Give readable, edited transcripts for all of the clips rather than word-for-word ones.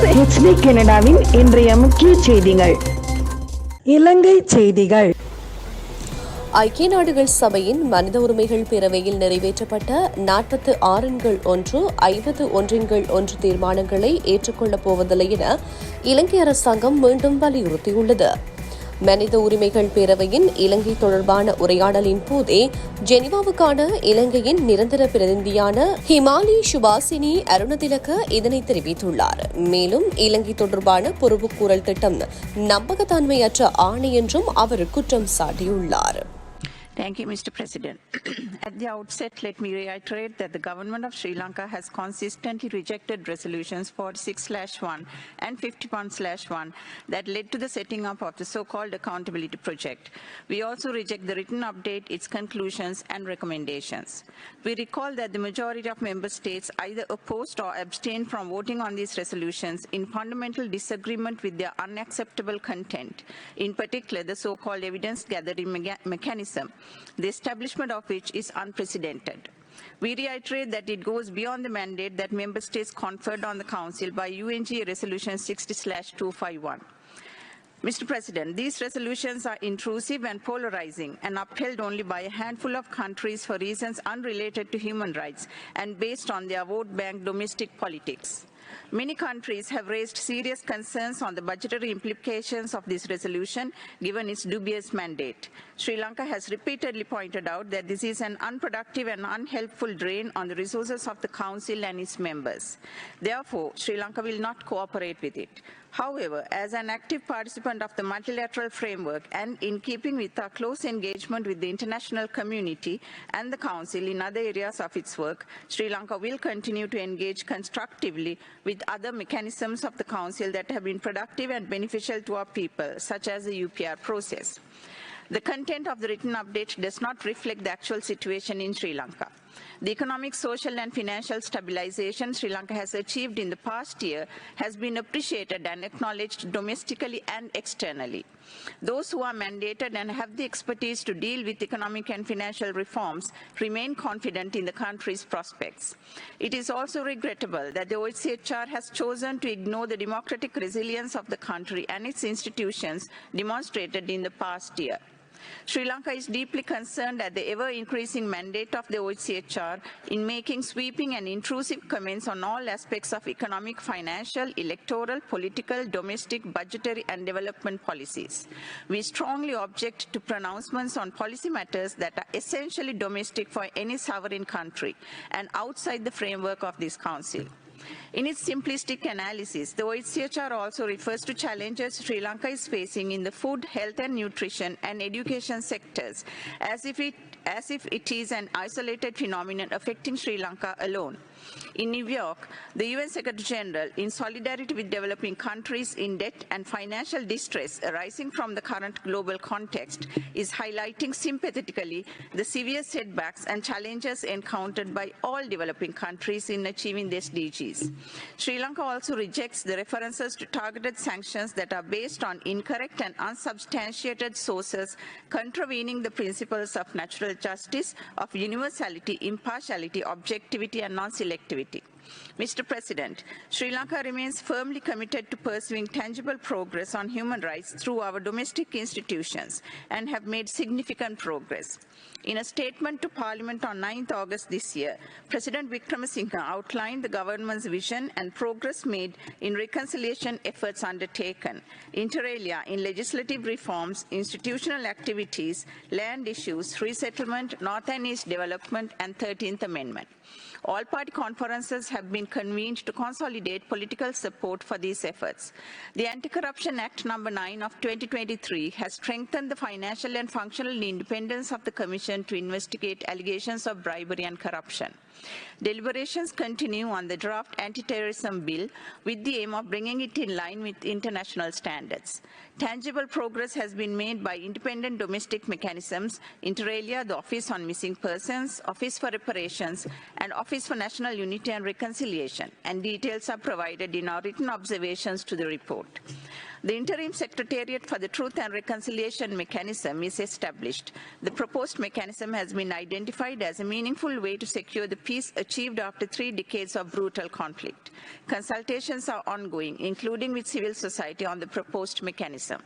உங்கள் HD கனடாவின் இன்றைய முக்கிய செய்திகள். இலங்கை செய்திகள். ஐக்கிய நாடுகள் சபையின் மனித உரிமைகள் பேரவையில் நிறைவேற்றப்பட்ட 46 51 தீர்மானங்களை ஏற்றுக்கொள்ளப் போவதில்லை என இலங்கை அரசாங்கம் மீண்டும் வலியுறுத்தியுள்ளது. மனித உரிமைகள் பேரவையின் இலங்கை தொடர்பான உரையாடலின் போதே ஜெனீவாவுக்கான இலங்கையின் நிரந்தர பிரதிநிதியான ஹிமாலி சுபாசினி அருணதிலக இதனை தெரிவித்துள்ளார். மேலும் இலங்கை தொடர்பான பொறுப்புக்கூறல் திட்டம் நம்பகத்தன்மையற்ற ஆணை என்றும் அவர் குற்றம் சாட்டியுள்ளார். Thank you, Mr. President. At the outset, let me reiterate that the government of Sri Lanka has consistently rejected resolutions 46/1 and 51/1 that led to the setting up of the so-called accountability project. We also reject the written update, its conclusions and recommendations. We recall that the majority of member states either opposed or abstained from voting on these resolutions in fundamental disagreement with their unacceptable content, in particular the so-called evidence-gathering mechanism, the establishment of which is unprecedented. We reiterate that it goes beyond the mandate that member states conferred on the Council by UNGA Resolution 60/251. Mr. President, these resolutions are intrusive and polarizing and upheld only by a handful of countries for reasons unrelated to human rights and based on their vote bank domestic politics. Many countries have raised serious concerns on the budgetary implications of this resolution, given its dubious mandate. Sri Lanka has repeatedly pointed out that this is an unproductive and unhelpful drain on the resources of the Council and its members. Therefore, Sri Lanka will not cooperate with it. However, as an active participant of the multilateral framework and in keeping with our close engagement with the international community and the Council in other areas of its work, Sri Lanka will continue to engage constructively with other mechanisms of the Council that have been productive and beneficial to our people, such as the UPR process. The content of the written update does not reflect the actual situation in Sri Lanka. The economic, social and financial stabilization Sri Lanka has achieved in the past year has been appreciated and acknowledged domestically and externally. Those who are mandated and have the expertise to deal with economic and financial reforms remain confident in the country's prospects. It is also regrettable that the OHCHR has chosen to ignore the democratic resilience of the country and its institutions demonstrated in the past year. Sri Lanka is deeply concerned at the ever-increasing mandate of the OHCHR in making sweeping and intrusive comments on all aspects of economic, financial, electoral, political, domestic, budgetary and development policies. We strongly object to pronouncements on policy matters that are essentially domestic for any sovereign country and outside the framework of this Council. In its simplistic analysis, the OHCHR also refers to challenges Sri Lanka is facing in the food, health and nutrition and education sectors as if it is an isolated phenomenon affecting Sri Lanka alone. In New York, the UN Secretary General, in solidarity with developing countries in debt and financial distress arising from the current global context, is highlighting sympathetically the severe setbacks and challenges encountered by all developing countries in achieving the SDGs. Sri Lanka also rejects the references to targeted sanctions that are based on incorrect and unsubstantiated sources, contravening the principles of natural justice, of universality, impartiality, objectivity and non-selectivity. Mr. President, Sri Lanka remains firmly committed to pursuing tangible progress on human rights through our domestic institutions and have made significant progress. In a statement to Parliament on 9th August this year, President Wickremesinghe outlined the government's vision and progress made in reconciliation efforts undertaken, inter alia in legislative reforms, institutional activities, land issues, resettlement, North and East development and 13th Amendment. All-party conferences have been convened to consolidate political support for these efforts. The Anti-Corruption Act No. 9 of 2023 has strengthened the financial and functional independence of the Commission to investigate allegations of bribery and corruption. Deliberations continue on the draft anti-terrorism bill with the aim of bringing it in line with international standards. Tangible progress has been made by independent domestic mechanisms, inter alia the Office on Missing Persons, Office for Reparations, and Office for National Unity and Reconciliation, and details are provided in our written observations to the report. The Interim Secretariat for the Truth and Reconciliation Mechanism is established. The proposed mechanism has been identified as a meaningful way to secure the peace achieved after 3 decades of brutal conflict. Consultations are ongoing, including with civil society on the proposed mechanism.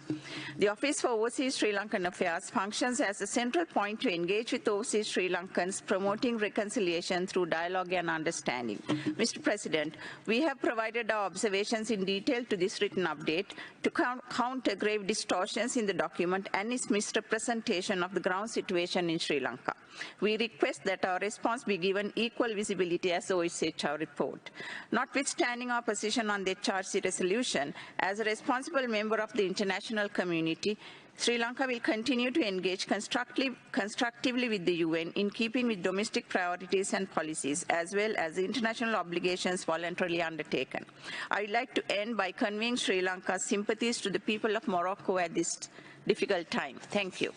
The Office for Overseas Sri Lankan Affairs functions as a central point to engage with overseas Sri Lankans, promoting reconciliation through dialogue and understanding. Mr. President, we have provided our observations in detail to this written update to counter grave distortions in the document and its misrepresentation of the ground situation in Sri Lanka. We request that our response be given equal visibility as OHCHR report. Notwithstanding our position on the HRC resolution, as a responsible member of the international community, Sri Lanka will continue to engage constructively with the UN in keeping with domestic priorities and policies, as well as the international obligations voluntarily undertaken. I would like to end by conveying Sri Lanka's sympathies to the people of Morocco at this difficult time. Thank you.